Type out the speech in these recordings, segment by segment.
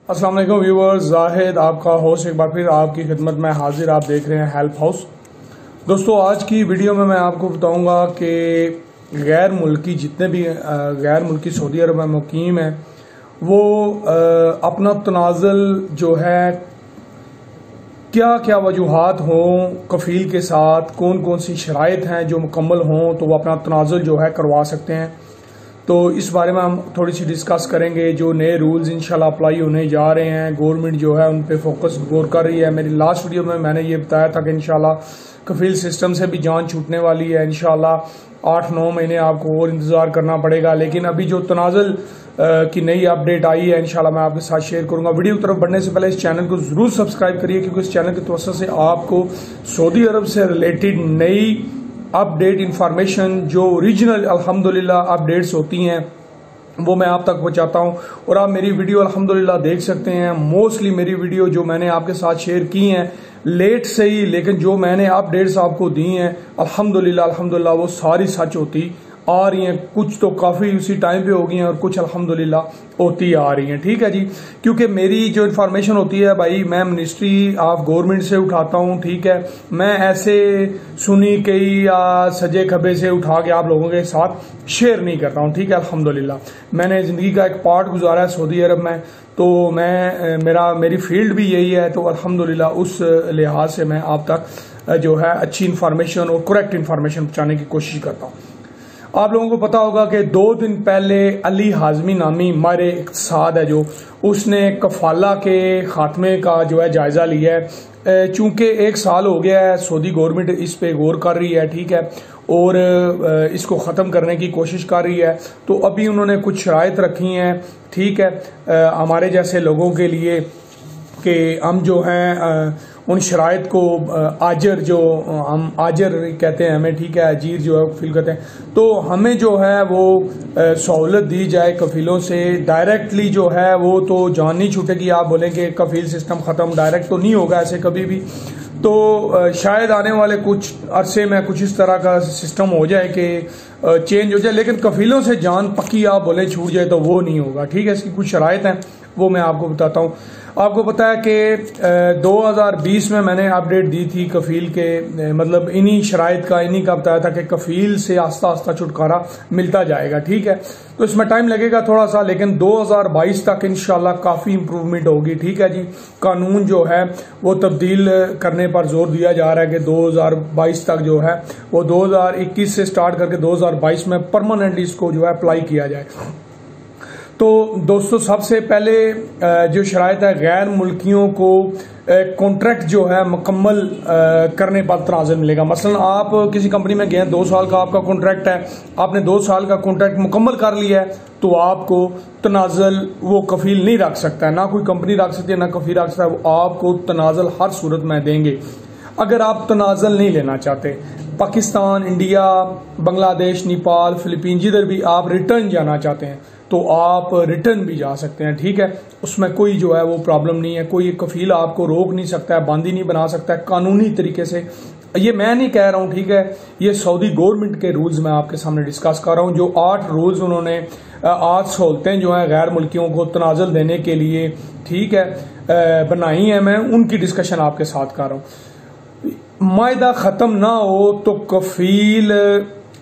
अस्सलाम वालेकुम व्यूअर्स, जाहिद आपका होस्ट एक बार फिर आपकी खिदमत में हाजिर। आप देख रहे हैं हेल्प हाउस। दोस्तों, आज की वीडियो में मैं आपको बताऊंगा कि गैर मुल्की जितने भी गैर मुल्की सऊदी अरब में मुकीम हैं वो अपना तनाज़ुल जो है क्या क्या वजूहात हों कफ़ील के साथ, कौन कौन सी शराइत हैं जो मुकम्मल हों तो वो अपना तनाज़ुल जो है करवा सकते हैं। तो इस बारे में हम थोड़ी सी डिस्कस करेंगे। जो नए रूल्स इंशाल्लाह अप्लाई होने जा रहे हैं, गवर्नमेंट जो है उन पे फोकस गौर कर रही है। मेरी लास्ट वीडियो में मैंने ये बताया था कि इंशाल्लाह कफील सिस्टम से भी जान छूटने वाली है। इंशाल्लाह 8-9 महीने आपको और इंतज़ार करना पड़ेगा, लेकिन अभी जो तनाज़ुल की नई अपडेट आई है इंशाल्लाह मैं आपके साथ शेयर करूंगा। वीडियो की तरफ बढ़ने से पहले इस चैनल को जरूर सब्सक्राइब करिए, क्योंकि इस चैनल की तवज्जो से आपको सऊदी अरब से रिलेटेड नई अपडेट इंफॉर्मेशन जो ओरिजिनल अल्हम्दुलिल्लाह अपडेट्स होती हैं वो मैं आप तक पहुंचाता हूं। और आप मेरी वीडियो अल्हम्दुलिल्लाह देख सकते हैं। मोस्टली मेरी वीडियो जो मैंने आपके साथ शेयर की हैं लेट से ही, लेकिन जो मैंने अपडेट्स आपको दी हैं अल्हम्दुलिल्लाह वो सारी सच होती आ रही हैं। कुछ तो काफ़ी उसी टाइम पे हो गई हैं और कुछ अल्हम्दुलिल्लाह होती आ रही हैं। ठीक है जी, क्योंकि मेरी जो इन्फॉर्मेशन होती है भाई मैं मिनिस्ट्री ऑफ गवर्नमेंट से उठाता हूँ। ठीक है, मैं ऐसे सुनी कई या सजे खबे से उठा के आप लोगों के साथ शेयर नहीं करता हूँ। ठीक है, अल्हम्दुलिल्लाह मैंने ज़िंदगी का एक पार्ट गुजारा है सऊदी अरब में, तो मेरी फील्ड भी यही है। तो अल्हम्दुलिल्लाह उस लिहाज से मैं आप तक जो है अच्छी इन्फॉर्मेशन और करेक्ट इन्फॉर्मेशन पहुँचाने की कोशिश करता हूँ। आप लोगों को पता होगा कि 2 दिन पहले अली हाजमी नामी मारे इक़्तिसाद है जो उसने कफाला के खात्मे का जो है जायजा लिया है। चूंकि 1 साल हो गया है, सऊदी गवर्नमेंट इस पे गौर कर रही है। ठीक है, और इसको ख़त्म करने की कोशिश कर रही है। तो अभी उन्होंने कुछ शराइत रखी हैं, ठीक है, हमारे जैसे लोगों के लिए कि हम जो हैं उन शराइत को आजर, जो हम आजर कहते हैं हमें, ठीक है, अजीर जो है फील करते हैं, तो हमें जो है वो सहूलत दी जाए कफीलों से डायरेक्टली जो है वो तो जान नहीं छूटेगी। आप बोलेंगे कफील सिस्टम ख़त्म, डायरेक्ट तो नहीं होगा ऐसे कभी भी। तो शायद आने वाले कुछ अरसे में कुछ इस तरह का सिस्टम हो जाए कि चेंज हो जाए, लेकिन कफीलों से जान पक्की आप बोले छूट जाए तो वो नहीं होगा। ठीक है, इसकी कुछ शराइत हैं वो मैं आपको बताता हूँ। आपको पता है कि 2020 में मैंने अपडेट दी थी कफील के, मतलब इन्हीं शराइत का, इन्हीं का बताया था कि कफील से आस्ता आस्ता छुटकारा मिलता जाएगा। ठीक है, तो इसमें टाइम लगेगा थोड़ा सा, लेकिन 2022 तक इंशाल्लाह काफ़ी इंप्रूवमेंट होगी। ठीक है जी, कानून जो है वो तब्दील करने पर जोर दिया जा रहा है कि 2022 तक जो है वो 2021 से स्टार्ट करके 2022 में परमानेंटली इसको जो है अप्लाई किया जाए। तो दोस्तों, सबसे पहले जो शराइत है गैर मुल्कियों को कॉन्ट्रैक्ट जो है मुकम्मल करने पर तनाज़ुल मिलेगा। मसलन आप किसी कंपनी में गए, 2 साल का आपका कॉन्ट्रैक्ट है, आपने 2 साल का कॉन्ट्रैक्ट मुकम्मल कर लिया है, तो आपको तनाज़ुल वो कफील नहीं रख सकता है, ना कोई कंपनी रख सकती है ना कफील रख सकता है। वो आपको तनाज़ुल हर सूरत में देंगे। अगर आप तनाज़ुल नहीं लेना चाहते, पाकिस्तान, इंडिया, बांग्लादेश, नेपाल, फिलीपीन, जिधर भी आप रिटर्न जाना चाहते हैं तो आप रिटर्न भी जा सकते हैं। ठीक है, उसमें कोई जो है वो प्रॉब्लम नहीं है। कोई कफील आपको रोक नहीं सकता है, बंदी नहीं बना सकता है कानूनी तरीके से। ये मैं नहीं कह रहा हूँ, ठीक है, ये सऊदी गवर्नमेंट के रूल्स मैं आपके सामने डिस्कस कर रहा हूँ। जो 8 रूल्स उन्होंने 8 सहूलतें जो हैं गैर मुल्कियों को तनाज़ुल देने के लिए, ठीक है, बनाई है, मैं उनकी डिस्कशन आपके साथ कर रहा हूँ। मायदा ख़त्म ना हो तो कफील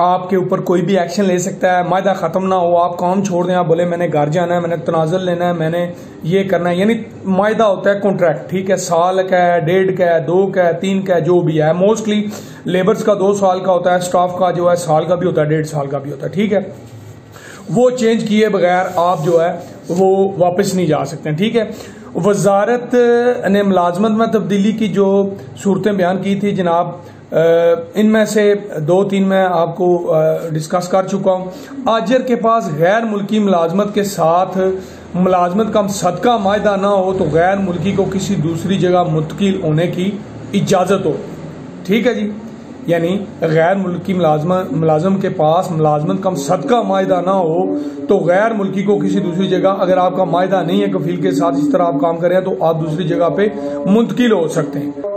आपके ऊपर कोई भी एक्शन ले सकता है। मायदा ख़त्म ना हो, आप काम छोड़ दें, आप बोले मैंने घर जाना है, मैंने तनाज़ुल लेना है, मैंने ये करना है, यानी मायदा होता है कॉन्ट्रैक्ट। ठीक है, साल का है, 1.5 का है, 2 का है, 3 का है, जो भी है। मोस्टली लेबर्स का 2 साल का होता है, स्टाफ का जो है साल का भी होता है, 1.5 साल का भी होता है। ठीक है, वो चेंज किए बगैर आप जो है वो वापस नहीं जा सकते हैं। ठीक है, वजारत ने मुलाजमत में तब्दीली की जो सूरतें बयान की थी जनाब, इनमें से 2-3 मैं आपको डिस्कस कर चुका हूँ। आजर के पास गैर मुल्की मुलाजमत के साथ मुलाजमत का सदका मायदा ना हो तो गैर मुल्की को किसी दूसरी जगह मुंतकिल होने की इजाज़त हो। ठीक है जी, यानी गैर मुल्की मुलाजम के पास मुलाजमत का सदका मायदा ना हो तो गैर मुल्की को किसी दूसरी जगह, अगर आपका मायदा नहीं है कफील के साथ, इस तरह आप काम कर रहे हैं तो आप दूसरी जगह पे मुंतकिल हो सकते हैं।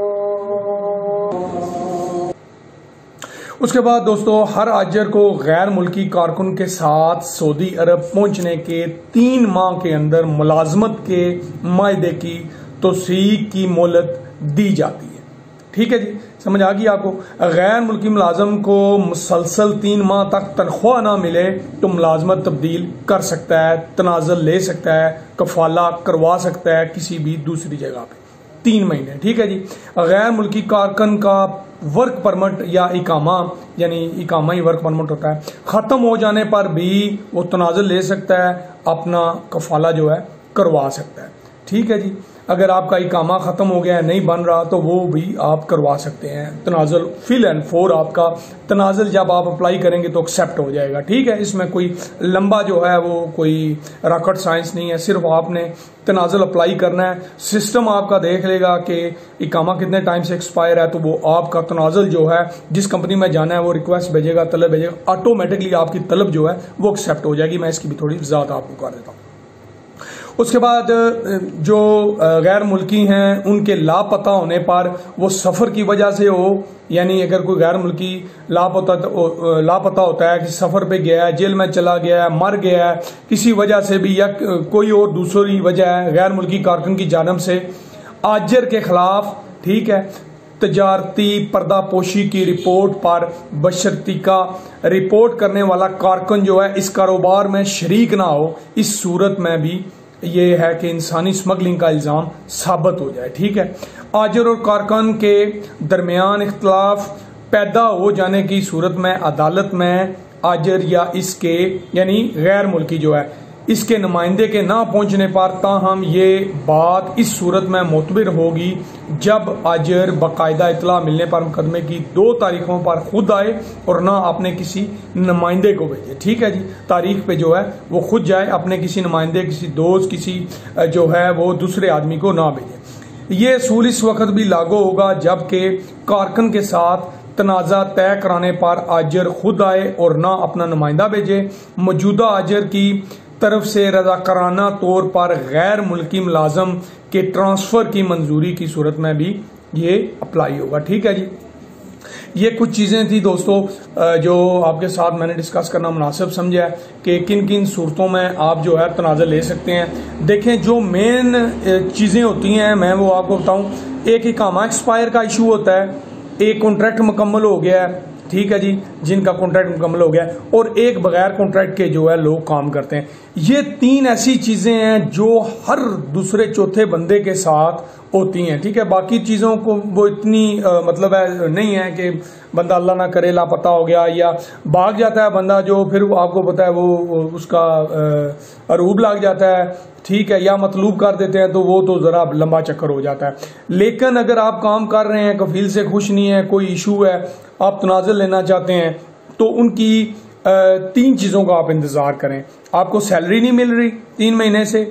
उसके बाद दोस्तों हर आजर को गैर मुल्की कारकुन के साथ सऊदी अरब पहुंचने के 3 माह के अंदर मुलाजमत के मायदे की तौसीक की मोहलत दी जाती है। ठीक है जी, समझ आ गई आपको। गैर मुल्की मुलाजम को मुसलसल 3 माह तक तनख्वाह ना मिले तो मुलाजमत तब्दील कर सकता है, तनाज़ुल ले सकता है, कफाला करवा सकता है किसी भी दूसरी जगह पे 3 महीने। ठीक है जी। गैर मुल्की कारकुन का वर्क परमिट या इकामा, यानी इकामा ही वर्क परमिट होता है, खत्म हो जाने पर भी वो तनाज़ुल ले सकता है, अपना कफाला जो है करवा सकता है। ठीक है जी। अगर आपका इकामा खत्म हो गया है, नहीं बन रहा, तो वो भी आप करवा सकते हैं तनाज़ुल। फिल एंड फोर आपका तनाज़ुल जब आप अप्लाई करेंगे तो एक्सेप्ट हो जाएगा। ठीक है, इसमें कोई लंबा जो है वो कोई रॉकेट साइंस नहीं है, सिर्फ आपने तनाज़ुल अप्लाई करना है। सिस्टम आपका देख लेगा कि इकामा कितने टाइम से एक्सपायर है, तो वो आपका तनाज़ुल जो है जिस कंपनी में जाना है वो रिक्वेस्ट भेजेगा, तलब भेजेगा, ऑटोमेटिकली आपकी तलब जो है वो एक्सेप्ट हो जाएगी। मैं इसकी भी थोड़ी वज़ाहत आपको कर देता हूँ। उसके बाद जो गैर मुल्की हैं उनके लापता होने पर, वो सफ़र की वजह से हो, यानी अगर कोई गैर मुल्की लापता होता है कि सफ़र पे गया है, जेल में चला गया है, मर गया है किसी वजह से भी, या कोई और दूसरी वजह है गैर मुल्की कारकुन की जानिब से आजर के खिलाफ, ठीक है, तजारती पर्दापोशी की रिपोर्ट पर बशर्तिका रिपोर्ट करने वाला कारकुन जो है इस कारोबार में शरीक ना हो, इस सूरत में भी ये है कि इंसानी स्मगलिंग का इल्जाम साबित हो जाए। ठीक है, आजर और कारकुन के दरमियान इख्तलाफ पैदा हो जाने की सूरत में अदालत में आजर या इसके यानी गैर मुल्की जो है इसके नुमाइंदे के ना पहुंचने पर, ताहम ये बात इस सूरत में मोतबर होगी जब आजर बाकायदा इतला मिलने पर मुकदमे की 2 तारीखों पर खुद आए और ना अपने किसी नुमाइंदे को भेजे। ठीक है जी, तारीख पे जो है वो खुद जाए, अपने किसी नुमाइंदे, किसी दोस्त, किसी जो है वो दूसरे आदमी को ना भेजे। ये असूल इस वक्त भी लागू होगा जबकि कारकुन के साथ तनाज़ा तय कराने पर आजर खुद आए और ना अपना नुमाइंदा भेजे। मौजूदा आजर की तरफ से रज़ाकाराना तौर पर गैर मुल्की मुलाजम के ट्रांसफर की मंजूरी की सूरत में भी ये अप्लाई होगा। ठीक है जी, ये कुछ चीजें थी दोस्तों जो आपके साथ मैंने डिस्कस करना मुनासिब समझा है कि किन किन सूरतों में आप जो है तनाज़ुल ले सकते हैं। देखें, जो मेन चीजें होती हैं मैं वो आपको बताऊं। एक इकामा एक्सपायर का इशू होता है, एक कॉन्ट्रैक्ट मुकम्मल हो गया है, ठीक है जी, जिनका कॉन्ट्रैक्ट मुकम्मल हो गया, और एक बगैर कॉन्ट्रैक्ट के जो है लोग काम करते हैं। ये 3 ऐसी चीजें हैं जो हर दूसरे चौथे बंदे के साथ होती हैं। ठीक है, बाकी चीजों को वो इतनी मतलब है नहीं है कि बंदा अल्लाह ना करे लापता हो गया या भाग जाता है बंदा, जो फिर आपको पता है वो उसका अरूब लग जाता है, ठीक है, या मतलूब कर देते हैं, तो वो तो जरा लंबा चक्कर हो जाता है। लेकिन अगर आप काम कर रहे हैं, कफील से खुश नहीं है, कोई इशू है, आप तनाज़ुल लेना चाहते हैं, तो उनकी 3 चीजों का आप इंतजार करें। आपको सैलरी नहीं मिल रही 3 महीने से,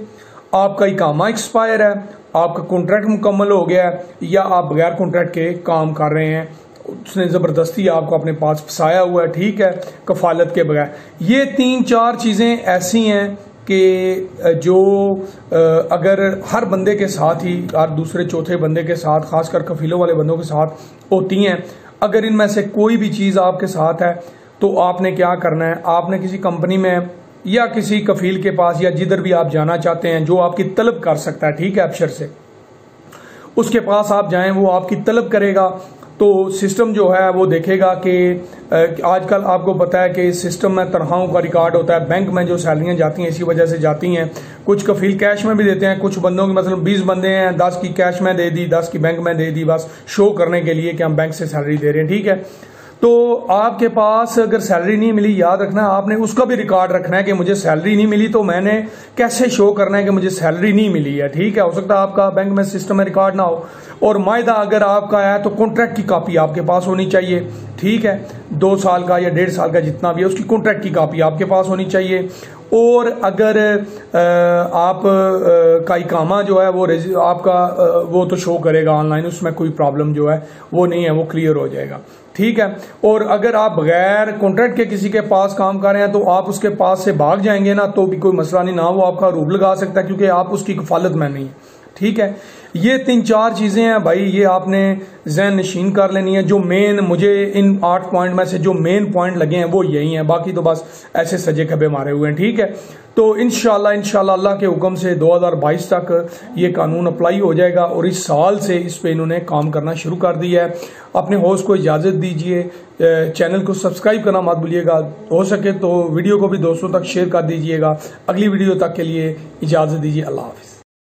आपका इकामा एक्सपायर है, आपका कॉन्ट्रैक्ट मुकम्मल हो गया है, या आप बगैर कॉन्ट्रैक्ट के काम कर रहे हैं, उसने जबरदस्ती आपको अपने पास फंसाया हुआ है, ठीक है, कफालत के बगैर। ये 3-4 चीजें ऐसी हैं कि जो अगर हर बंदे के साथ ही, हर दूसरे चौथे बंदे के साथ, खासकर कफीलों वाले बंदों के साथ होती हैं। अगर इनमें से कोई भी चीज आपके साथ है तो आपने क्या करना है, आपने किसी कंपनी में या किसी कफील के पास या जिधर भी आप जाना चाहते हैं जो आपकी तलब कर सकता है, ठीक है, अफसर से, उसके पास आप जाएं, वो आपकी तलब करेगा। तो सिस्टम जो है वो देखेगा कि आजकल आपको पता है कि सिस्टम में तनख्वाहों का रिकॉर्ड होता है, बैंक में जो सैलरियां जाती हैं इसी वजह से जाती हैं। कुछ कफील कैश में भी देते हैं, कुछ बंदों की मतलब 20 बंदे हैं, 10 की कैश में दे दी, 10 की बैंक में दे दी, बस शो करने के लिए कि हम बैंक से सैलरी दे रहे हैं। ठीक है, तो आपके पास अगर सैलरी नहीं मिली, याद रखना आपने उसका भी रिकॉर्ड रखना है कि मुझे सैलरी नहीं मिली, तो मैंने कैसे शो करना है कि मुझे सैलरी नहीं मिली है। ठीक है, हो सकता है आपका बैंक में सिस्टम में रिकॉर्ड ना हो, और मायदा अगर आपका है तो कॉन्ट्रैक्ट की कॉपी आपके पास होनी चाहिए। ठीक है, 2 साल का या 1.5 साल का जितना भी है उसकी कॉन्ट्रैक्ट की कॉपी आपके पास होनी चाहिए। और अगर आप का इकामा जो है वो आपका वो तो शो करेगा ऑनलाइन, उसमें कोई प्रॉब्लम जो है वो नहीं है, वो क्लियर हो जाएगा। ठीक है, और अगर आप बगैर कॉन्ट्रैक्ट के किसी के पास काम कर रहे हैं तो आप उसके पास से भाग जाएंगे ना तो भी कोई मसला नहीं, ना वो आपका रूब लगा सकता है क्योंकि आप उसकी कफालत में नहीं। ठीक है, ये 3-4 चीजें हैं भाई, ये आपने ज़हन नशीन कर लेनी है। जो मेन मुझे इन 8 पॉइंट में से जो मेन पॉइंट लगे हैं वो यही हैं, बाकी तो बस ऐसे सजे खबे मारे हुए हैं। ठीक है, तो इंशाल्लाह अल्लाह के हुक्म से 2022 तक ये कानून अप्लाई हो जाएगा और इस साल से इस पे इन्होंने काम करना शुरू कर दिया है। अपने होस्ट को इजाज़त दीजिए, चैनल को सब्सक्राइब करना मत भूलिएगा, हो सके तो वीडियो को भी दोस्तों तक शेयर कर दीजिएगा। अगली वीडियो तक के लिए इजाज़त दीजिए, अल्लाह हाफिज़।